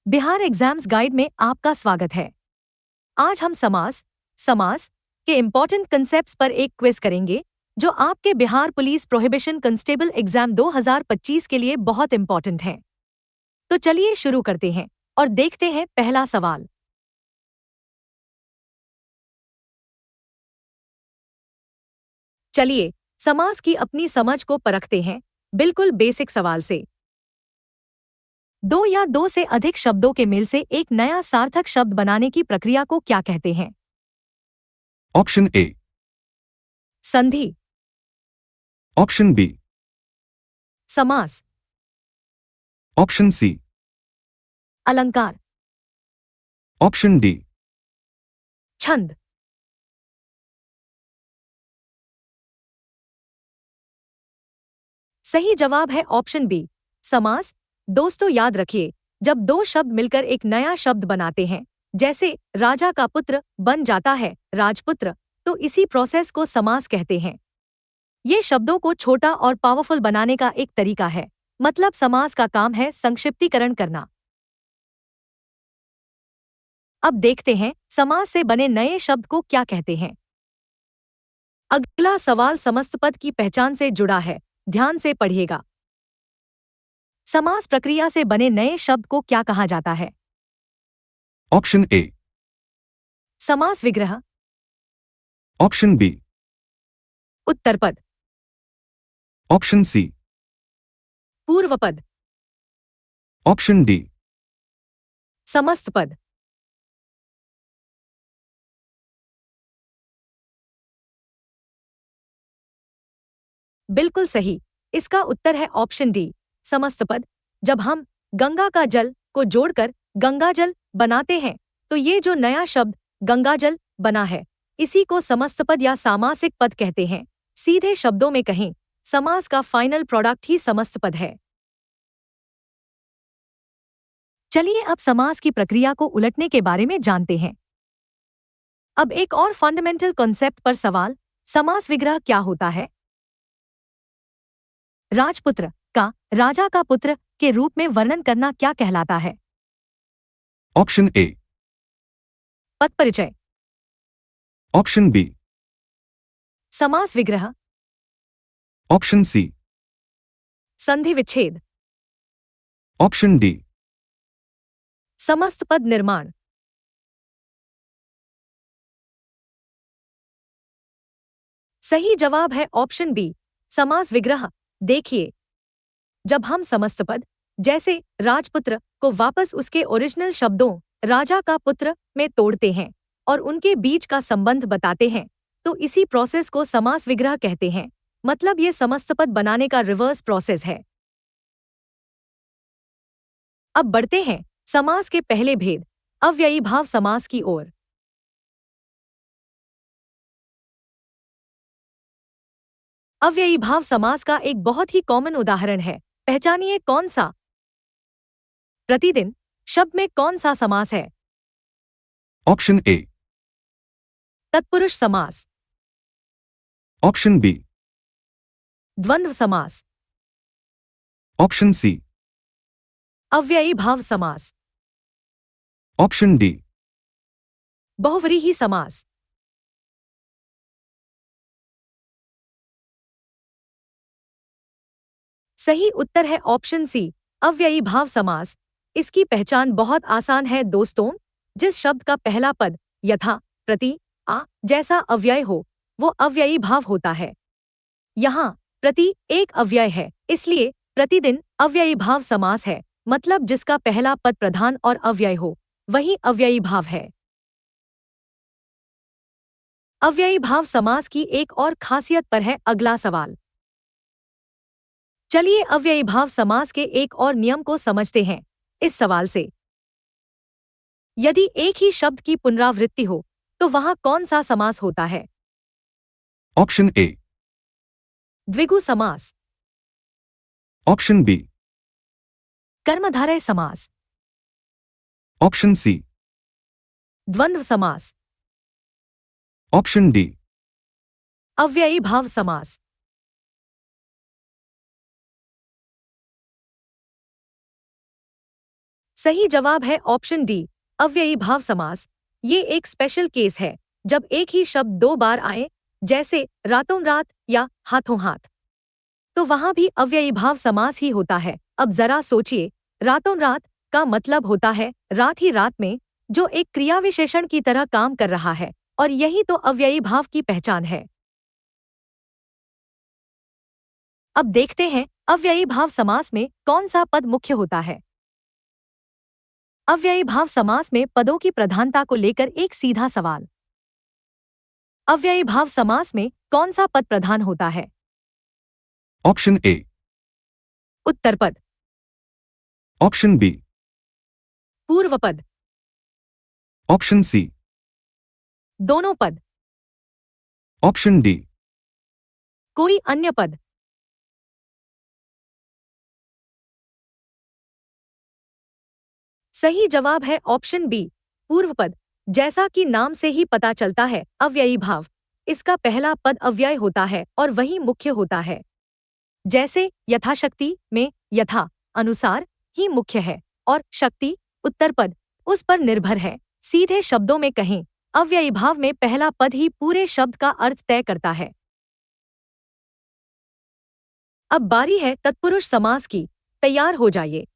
Bihar exams guide में आपका स्वागत है। आज हम समास के इम्पोर्टेंट कंसेप्ट्स पर एक क्विज करेंगे जो आपके Bihar police prohibition constable exam 2025 के लिए बहुत इम्पोर्टेंट है। तो चलिए शुरू करते हैं और देखते हैं पहला सवाल। चलिए समास की अपनी समझ को परखते हैं, बिल्कुल बेसिक सवाल से। दो या दो से अधिक शब्दों के मेल से एक नया सार्थक शब्द बनाने की प्रक्रिया को क्या कहते हैं? ऑप्शन ए, संधि, ऑप्शन बी, समास, ऑप्शन सी, अलंकार, ऑप्शन डी। छंद। सही जवाब है ऑप्शन बी, समास। दोस्तों याद रखिए, जब दो शब्द मिलकर एक नया शब्द बनाते हैं, जैसे राजा का पुत्र बन जाता है राजपुत्र, तो इसी प्रोसेस को समास कहते हैं। ये शब्दों को छोटा और पावरफुल बनाने का एक तरीका है, मतलब समास का काम है संक्षिप्तीकरण करना। अब देखते हैं समास से बने नए शब्द को क्या कहते हैं। अगला सवाल समस्त पद की पहचान से जुड़ा है, ध्यान से पढ़िएगा। समास प्रक्रिया से बने नए शब्द को क्या कहा जाता है? ऑप्शन ए, समास विग्रह, ऑप्शन बी, उत्तरपद, ऑप्शन सी, पूर्वपद, ऑप्शन डी। समस्त पद। बिल्कुल सही, इसका उत्तर है ऑप्शन डी, समस्त पद। जब हम गंगा का जल को जोड़कर गंगाजल बनाते हैं, तो ये जो नया शब्द गंगाजल बना है, इसी को समस्त पद या सामासिक पद कहते हैं। सीधे शब्दों में कहें, समास का फाइनल प्रोडक्ट ही समस्त पद है। चलिए अब समास की प्रक्रिया को उलटने के बारे में जानते हैं। अब एक और फंडामेंटल कॉन्सेप्ट पर सवाल, समास विग्रह क्या होता है? राजपुत्र का राजा का पुत्र के रूप में वर्णन करना क्या कहलाता है? ऑप्शन ए, पद परिचय, ऑप्शन बी, समास विग्रह, ऑप्शन सी, संधि विच्छेद, ऑप्शन डी। समस्त पद निर्माण। सही जवाब है ऑप्शन बी, समास विग्रह। देखिए, जब हम समस्त पद जैसे राजपुत्र को वापस उसके ओरिजिनल शब्दों राजा का पुत्र में तोड़ते हैं और उनके बीच का संबंध बताते हैं, तो इसी प्रोसेस को समास विग्रह कहते हैं। मतलब ये समस्त पद बनाने का रिवर्स प्रोसेस है। अब बढ़ते हैं समास के पहले भेद, अव्ययी भाव समास की ओर। अव्ययी भाव समास का एक बहुत ही कॉमन उदाहरण है, पहचानिए कौन सा? प्रतिदिन शब्द में कौन सा समास है? ऑप्शन ए, तत्पुरुष समास, ऑप्शन बी, द्वंद्व समास, ऑप्शन सी, अव्ययी भाव समास, ऑप्शन डी। बहुव्रीहि समास। सही उत्तर है ऑप्शन सी, अव्ययी भाव समास। इसकी पहचान बहुत आसान है दोस्तों, जिस शब्द का पहला पद यथा, प्रति, आ जैसा अव्यय हो, वो अव्ययी भाव होता है। यहाँ प्रति एक अव्यय है, इसलिए प्रतिदिन अव्ययी भाव समास है, मतलब जिसका पहला पद प्रधान और अव्यय हो, वही अव्ययी भाव है। अव्ययी भाव समास की एक और खासियत पर है अगला सवाल। चलिए अव्ययी भाव समास के एक और नियम को समझते हैं इस सवाल से। यदि एक ही शब्द की पुनरावृत्ति हो, तो वहां कौन सा समास होता है? ऑप्शन ए, द्विगु समास, ऑप्शन बी, कर्मधारय समास, ऑप्शन सी, द्वंद्व समास, ऑप्शन डी। अव्ययी भाव समास। सही जवाब है ऑप्शन डी, अव्ययी भाव समास। ये एक स्पेशल केस है जब एक ही शब्द दो बार आए, जैसे रातों रात या हाथों हाथ, तो वहां भी अव्ययी भाव समास ही होता है। अब जरा सोचिए, रातों रात का मतलब होता है रात ही रात में, जो एक क्रिया विशेषण की तरह काम कर रहा है, और यही तो अव्ययी भाव की पहचान है। अब देखते हैं अव्ययी भाव समास में कौन सा पद मुख्य होता है। अव्ययी भाव समास में पदों की प्रधानता को लेकर एक सीधा सवाल। अव्ययी भाव समास में कौन सा पद प्रधान होता है? ऑप्शन ए, उत्तर पद, ऑप्शन बी, पूर्व पद, ऑप्शन सी, दोनों पद, ऑप्शन डी। कोई अन्य पद। सही जवाब है ऑप्शन बी, पूर्व पद। जैसा कि नाम से ही पता चलता है, अव्ययी भाव, इसका पहला पद अव्यय होता है और वही मुख्य होता है। जैसे यथाशक्ति में यथा अनुसार ही मुख्य है, और शक्ति उत्तर पद उस पर निर्भर है। सीधे शब्दों में कहें, अव्ययी भाव में पहला पद ही पूरे शब्द का अर्थ तय करता है। अब बारी है तत्पुरुष समास की, तैयार हो जाइए।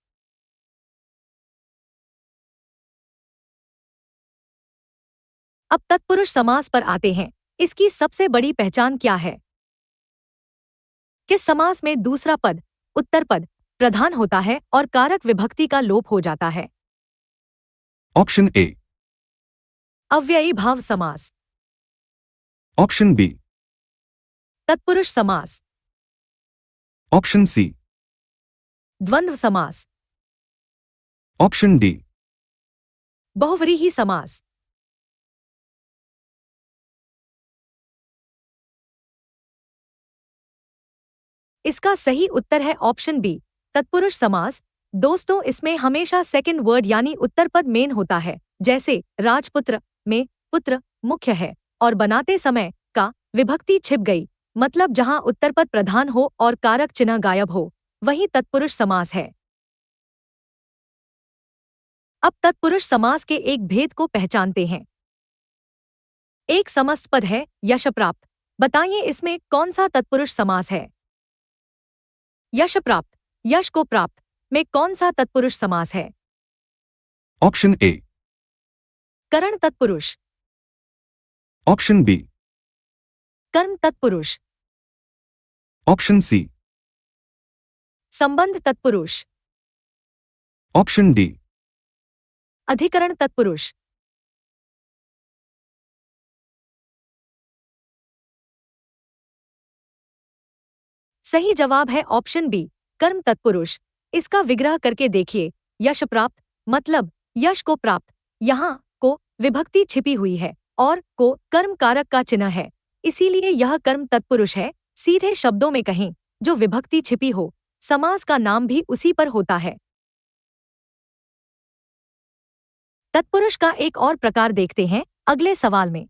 अब तत्पुरुष समास पर आते हैं। इसकी सबसे बड़ी पहचान क्या है? किस समास में दूसरा पद उत्तर पद प्रधान होता है और कारक विभक्ति का लोप हो जाता है? ऑप्शन ए, अव्ययी भाव समास, ऑप्शन बी, तत्पुरुष समास, ऑप्शन सी, द्वंद्व समास, ऑप्शन डी। बहुव्रीहि समास। इसका सही उत्तर है ऑप्शन बी, तत्पुरुष समास। दोस्तों, इसमें हमेशा सेकंड वर्ड यानी उत्तर पद मेन होता है। जैसे राजपुत्र में पुत्र मुख्य है और बनाते समय का विभक्ति छिप गई, मतलब जहां उत्तर पद प्रधान हो और कारक चिन्ह गायब हो, वही तत्पुरुष समास है। अब तत्पुरुष समास के एक भेद को पहचानते हैं। एक समस्त पद है यश प्राप्त। बताइए इसमें कौन सा तत्पुरुष समास है? यश प्राप्त, यश को प्राप्त में कौन सा तत्पुरुष समास है? ऑप्शन ए, करण तत्पुरुष, ऑप्शन बी, कर्म तत्पुरुष, ऑप्शन सी, संबंध तत्पुरुष, ऑप्शन डी। अधिकरण तत्पुरुष। सही जवाब है ऑप्शन बी, कर्म तत्पुरुष। इसका विग्रह करके देखिए। यश प्राप्त मतलब यश को प्राप्त, यहाँ को विभक्ति छिपी हुई है और को कर्म कारक का चिन्ह है, इसीलिए यह कर्म तत्पुरुष है। सीधे शब्दों में कहें, जो विभक्ति छिपी हो, समास का नाम भी उसी पर होता है। तत्पुरुष का एक और प्रकार देखते हैं अगले सवाल में।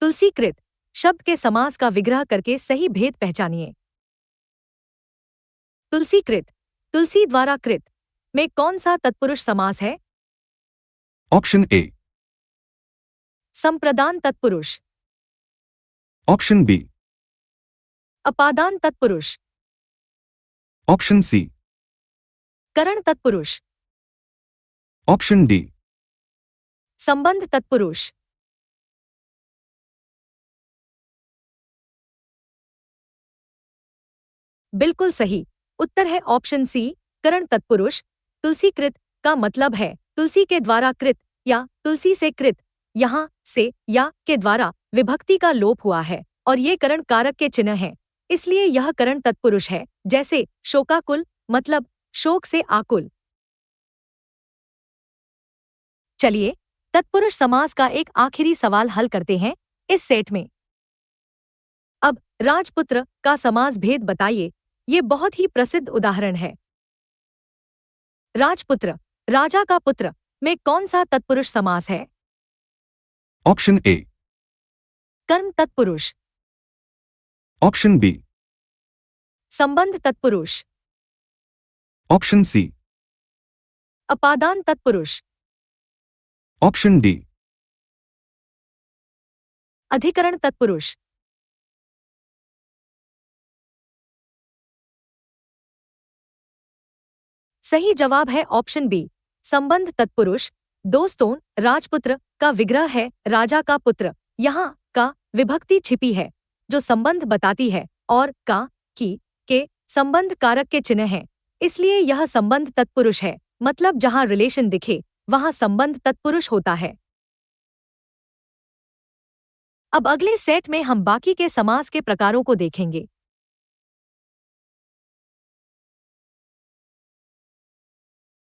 तुलसीकृत शब्द के समास का विग्रह करके सही भेद पहचानिए। तुलसीकृत, तुलसी द्वारा कृत में कौन सा तत्पुरुष समास है? ऑप्शन ए, संप्रदान तत्पुरुष, ऑप्शन बी, अपादान तत्पुरुष, ऑप्शन सी, करण तत्पुरुष, ऑप्शन डी। संबंध तत्पुरुष। बिल्कुल सही उत्तर है ऑप्शन सी, करण तत्पुरुष। तुलसीकृत का मतलब है तुलसी के द्वारा कृत या तुलसी से कृत। यहाँ से या के द्वारा विभक्ति का लोप हुआ है और ये करण कारक के चिन्ह हैं, इसलिए यह करण तत्पुरुष है। जैसे शोकाकुल मतलब शोक से आकुल। चलिए तत्पुरुष समास का एक आखिरी सवाल हल करते हैं इस सेट में। अब राजपुत्र का समास भेद बताइए। ये बहुत ही प्रसिद्ध उदाहरण है। राजपुत्र, राजा का पुत्र में कौन सा तत्पुरुष समास है? ऑप्शन ए, कर्म तत्पुरुष, ऑप्शन बी, संबंध तत्पुरुष, ऑप्शन सी, अपादान तत्पुरुष, Option D. अधिकरण तत्पुरुष, सही जवाब है ऑप्शन बी, संबंध तत्पुरुष। दोस्तों, राजपुत्र का विग्रह है राजा का पुत्र। यहाँ का विभक्ति छिपी है जो संबंध बताती है और का, की, के संबंध कारक के चिन्ह हैं, इसलिए यह संबंध तत्पुरुष है। मतलब जहाँ रिलेशन दिखे वहाँ संबंध तत्पुरुष होता है। अब अगले सेट में हम बाकी के समास के प्रकारों को देखेंगे।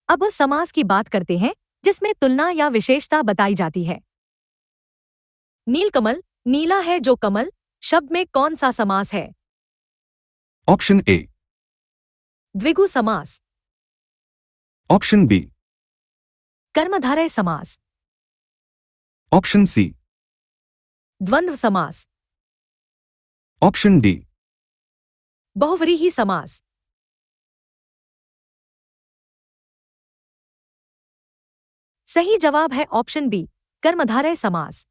अब उस समास की बात करते हैं जिसमें तुलना या विशेषता बताई जाती है। नीलकमल, नीला है जो कमल शब्द में कौन सा समास है? Option A. द्विगु समास, Option B. कर्मधारय समास, Option C. द्वंद्व समास, Option D. बहुव्रीहि समास। सही जवाब है ऑप्शन बी, कर्मधारय समास।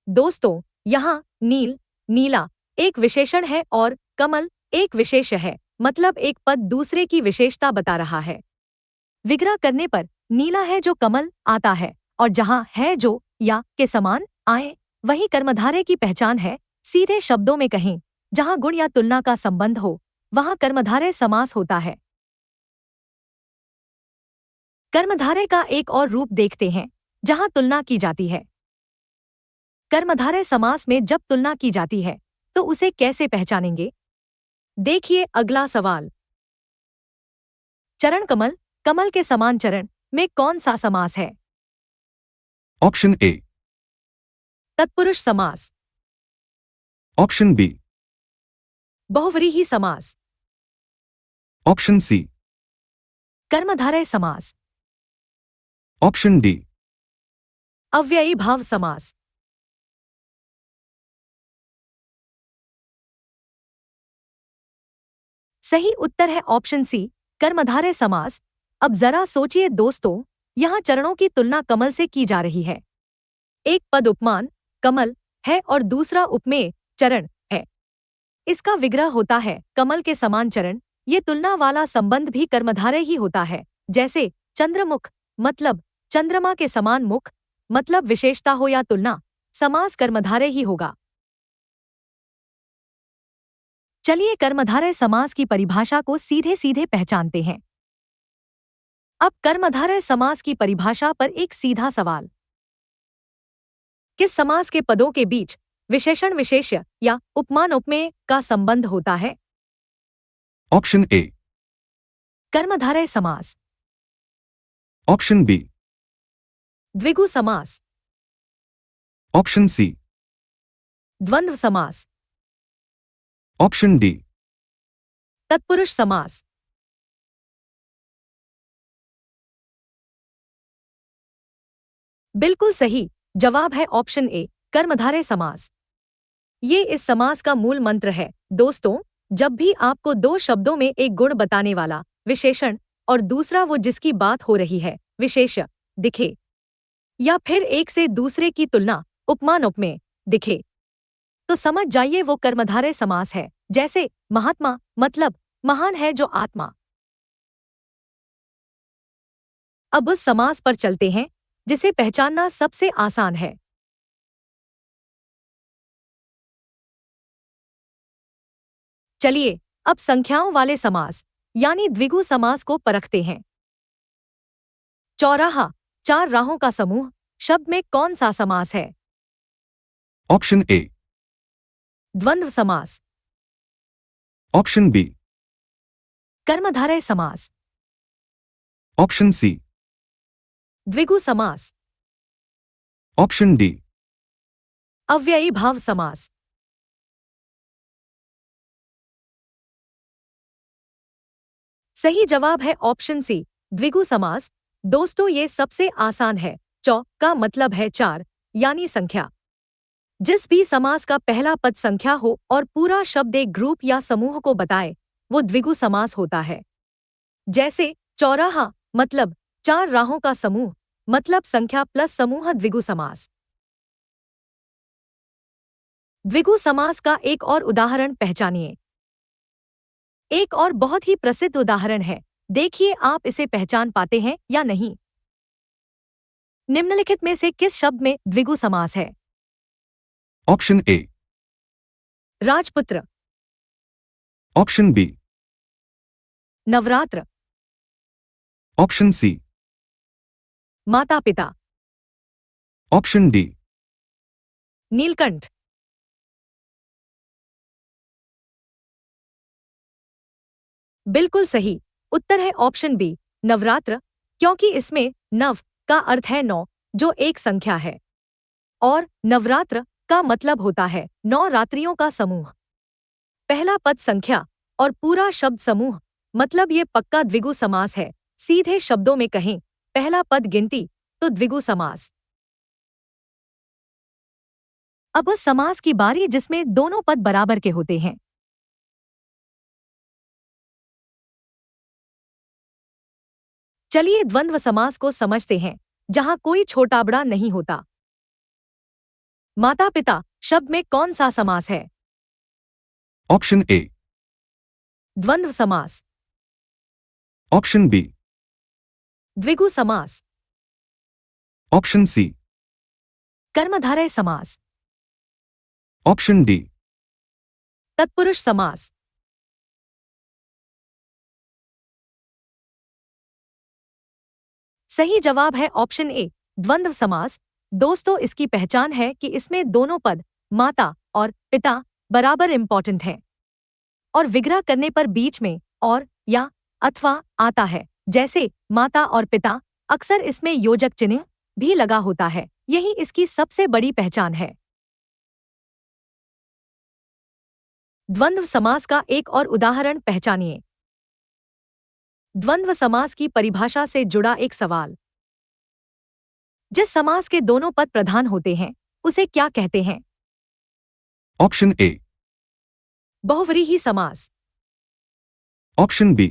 दोस्तों, यहाँ नील, नीला एक विशेषण है और कमल एक विशेष है, मतलब एक पद दूसरे की विशेषता बता रहा है। विग्रह करने पर नीला है जो कमल आता है और जहाँ है जो या के समान आए वही कर्मधारय की पहचान है। सीधे शब्दों में कहें, जहाँ गुण या तुलना का संबंध हो वहाँ कर्मधारय समास होता है। कर्मधारय का एक और रूप देखते हैं जहाँ तुलना की जाती है। कर्मधारय समास में जब तुलना की जाती है तो उसे कैसे पहचानेंगे? देखिए अगला सवाल। चरण कमल, कमल के समान चरण में कौन सा समास है? Option A. तत्पुरुष समास, Option B. बहुव्रीहि समास, Option C. कर्मधारय समास, Option D. अव्ययी भाव समास। सही उत्तर है ऑप्शन सी, कर्मधारय समास। अब जरा सोचिए दोस्तों, यहाँ चरणों की तुलना कमल से की जा रही है। एक पद उपमान कमल है और दूसरा उपमेय चरण है। इसका विग्रह होता है कमल के समान चरण। ये तुलना वाला संबंध भी कर्मधारय ही होता है। जैसे चंद्रमुख मतलब चंद्रमा के समान मुख, मतलब विशेषता हो या तुलना, समास कर्मधारय ही होगा। चलिए कर्मधारय समास की परिभाषा को सीधे सीधे पहचानते हैं। अब कर्मधारय समास की परिभाषा पर एक सीधा सवाल। किस समास के पदों के बीच विशेषण विशेष्य या उपमान उपमेय का संबंध होता है? Option A. कर्मधारय समास, Option B. द्विगु समास, Option C. द्वंद्व समास, Option D. तत्पुरुष समास। बिल्कुल सही जवाब है ऑप्शन ए, कर्मधारय समास। ये इस समास का मूल मंत्र है। दोस्तों, जब भी आपको दो शब्दों में एक गुण बताने वाला विशेषण और दूसरा वो जिसकी बात हो रही है विशेष्य दिखे, या फिर एक से दूसरे की तुलना उपमान उपमेय दिखे, तो समझ जाइए वो कर्मधारय समास है। जैसे महात्मा मतलब महान है जो आत्मा। अब उस समास पर चलते हैं जिसे पहचानना सबसे आसान है। चलिए अब संख्याओं वाले समास यानी द्विगु समास को परखते हैं। चौराहा, चार राहों का समूह शब्द में कौन सा समास है? Option A. द्वंद्व समास, Option B. कर्मधारय समास, Option C. द्विगु समास, Option D. अव्ययी भाव समास। सही जवाब है ऑप्शन सी, द्विगु समास। दोस्तों, ये सबसे आसान है। चौ का मतलब है चार यानी संख्या। जिस भी समास का पहला पद संख्या हो और पूरा शब्द एक ग्रुप या समूह को बताए वो द्विगु समास होता है। जैसे चौराहा मतलब 4 राहों का समूह मतलब संख्या प्लस समूह द्विगु समास। द्विगु समास का एक और उदाहरण पहचानिए। एक और बहुत ही प्रसिद्ध उदाहरण है, देखिए आप इसे पहचान पाते हैं या नहीं। निम्नलिखित में से किस शब्द में द्विगु समास है? ऑप्शन ए, राजपुत्र, option B, Navratra, option C, माता पिता, ऑप्शन डी, नीलकंठ। बिल्कुल सही उत्तर है ऑप्शन बी, नवरात्र, क्योंकि इसमें नव का अर्थ है 9, जो एक संख्या है, और नवरात्र का मतलब होता है 9 रात्रियों का समूह। पहला पद संख्या और पूरा शब्द समूह, मतलब ये पक्का द्विगु समास है। सीधे शब्दों में कहें, पहला पद गिनती तो द्विगु समास। अब उस समास की बारी जिसमें दोनों पद बराबर के होते हैं। चलिए द्वंद्व समास को समझते हैं, जहां कोई छोटा बड़ा नहीं होता। माता पिता शब्द में कौन सा समास है? ऑप्शन ए, द्वंद्व समास, ऑप्शन बी, द्विगु समास, ऑप्शन सी, कर्मधारय समास, ऑप्शन डी, तत्पुरुष समास। सही जवाब है ऑप्शन ए, द्वंद्व समास। दोस्तों, इसकी पहचान है कि इसमें दोनों पद माता और पिता बराबर इंपॉर्टेंट हैं, और विग्रह करने पर बीच में और या अथवा आता है, जैसे माता और पिता। अक्सर इसमें योजक चिन्ह भी लगा होता है, यही इसकी सबसे बड़ी पहचान है। द्वंद्व समास का एक और उदाहरण पहचानिए। द्वंद्व समास की परिभाषा से जुड़ा एक सवाल। जिस समास के दोनों पद प्रधान होते हैं, उसे क्या कहते हैं? ऑप्शन ए, बहुव्रीहि समास, ऑप्शन बी,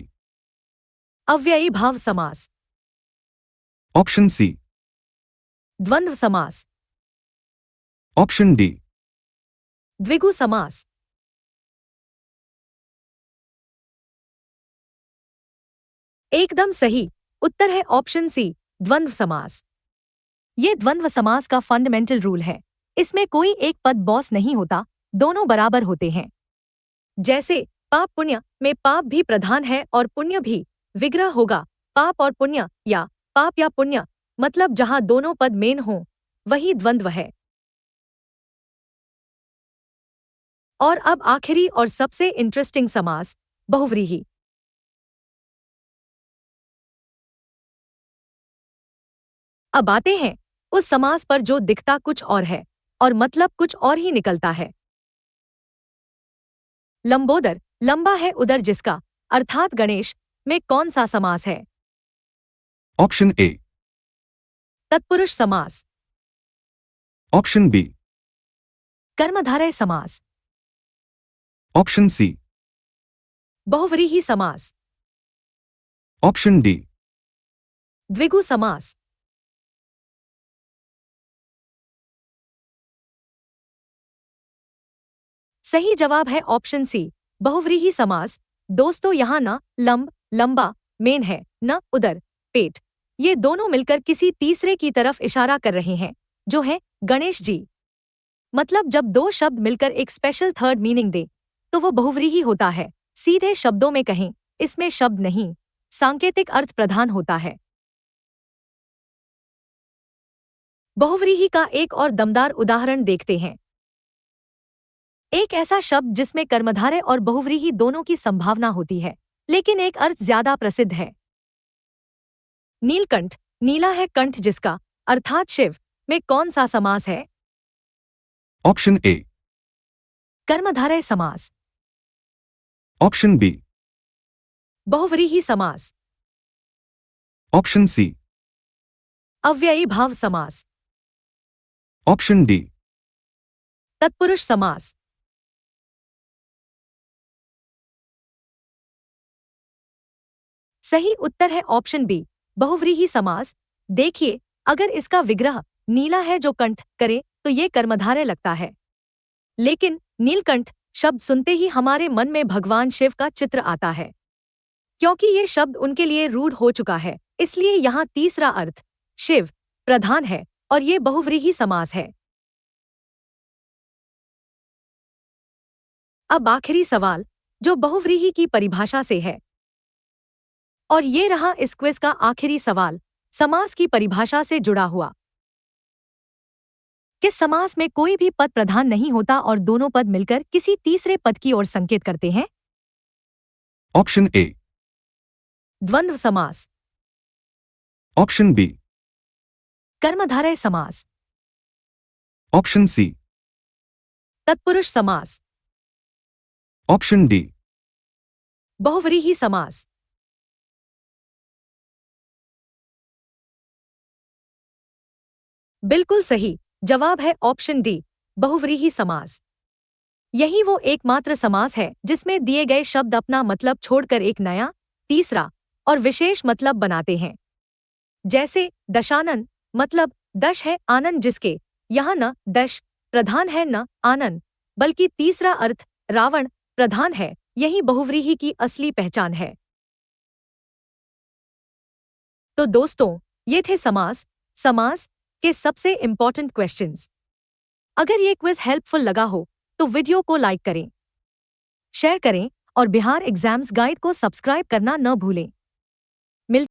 अव्ययी भाव समास, ऑप्शन सी, द्वंद्व समास, ऑप्शन डी, द्विगु समास। एकदम सही उत्तर है ऑप्शन सी, द्वंद्व समास। ये द्वंद्व समास का फंडामेंटल रूल है। इसमें कोई एक पद बॉस नहीं होता, दोनों बराबर होते हैं। जैसे पाप पुण्य में पाप भी प्रधान है और पुण्य भी। विग्रह होगा पाप और पुण्य या पाप या पुण्य, मतलब जहां दोनों पद मेन हों, वही द्वंद्व है। और अब आखिरी और सबसे इंटरेस्टिंग समास, बहुव्रीहि। अब आते हैं उस समास पर जो दिखता कुछ और है और मतलब कुछ और ही निकलता है। लंबोदर, लंबा है उदर जिसका, अर्थात गणेश में कौन सा समास है? ऑप्शन ए, तत्पुरुष समास, ऑप्शन बी, कर्मधारय समास, ऑप्शन सी, बहुव्रीहि समास, ऑप्शन डी, द्विगु समास। सही जवाब है ऑप्शन सी, बहुव्रीहि समास। दोस्तों, यहाँ न लंब, लंबा मेन है, न उदर, पेट। ये दोनों मिलकर किसी तीसरे की तरफ इशारा कर रहे हैं, जो है गणेश जी। मतलब जब दो शब्द मिलकर एक स्पेशल थर्ड मीनिंग दे, तो वो बहुव्रीहि होता है। सीधे शब्दों में कहें, इसमें शब्द नहीं, सांकेतिक अर्थ प्रधान होता है। बहुव्रीहि का एक और दमदार उदाहरण देखते हैं। एक ऐसा शब्द जिसमें कर्मधारय और बहुव्रीहि दोनों की संभावना होती है, लेकिन एक अर्थ ज्यादा प्रसिद्ध है। नीलकंठ, नीला है कंठ जिसका, अर्थात शिव में कौन सा समास है? ऑप्शन ए, कर्मधारय समास, ऑप्शन बी, बहुव्रीहि समास, ऑप्शन सी, अव्ययी भाव समास, ऑप्शन डी, तत्पुरुष समास। सही उत्तर है ऑप्शन बी, बहुव्रीहि समास। देखिए, अगर इसका विग्रह नीला है जो कंठ करे तो ये कर्मधारय लगता है। लेकिन नीलकंठ शब्द सुनते ही हमारे मन में भगवान शिव का चित्र आता है। क्योंकि ये शब्द उनके लिए रूढ़ हो चुका है, इसलिए यहाँ तीसरा अर्थ शिव प्रधान है और ये बहुव्रीहि समास है। अब आखिरी सवाल जो बहुव्रीहि की परिभाषा से है, और ये रहा इस क्विज का आखिरी सवाल, समास की परिभाषा से जुड़ा हुआ। किस समास में कोई भी पद प्रधान नहीं होता और दोनों पद मिलकर किसी तीसरे पद की ओर संकेत करते हैं? ऑप्शन ए, द्वंद्व समास, ऑप्शन बी, कर्मधारय समास, ऑप्शन सी, तत्पुरुष समास, ऑप्शन डी। बहुव्रीहि समास। बिल्कुल सही जवाब है ऑप्शन डी, बहुव्रीहि समास। यही वो एकमात्र समास है जिसमें दिए गए शब्द अपना मतलब छोड़कर एक नया, तीसरा और विशेष मतलब बनाते हैं। जैसे दशानन मतलब दश है आनंद, जिसके यहाँ न दश प्रधान है न आनंद, बल्कि तीसरा अर्थ रावण प्रधान है। यही बहुव्रीहि की असली पहचान है। तो दोस्तों, ये थे समास समास के सबसे इंपॉर्टेंट क्वेश्चंस। अगर ये क्विज हेल्पफुल लगा हो तो वीडियो को लाइक करें, शेयर करें और बिहार एग्जाम्स गाइड को सब्सक्राइब करना न भूलें।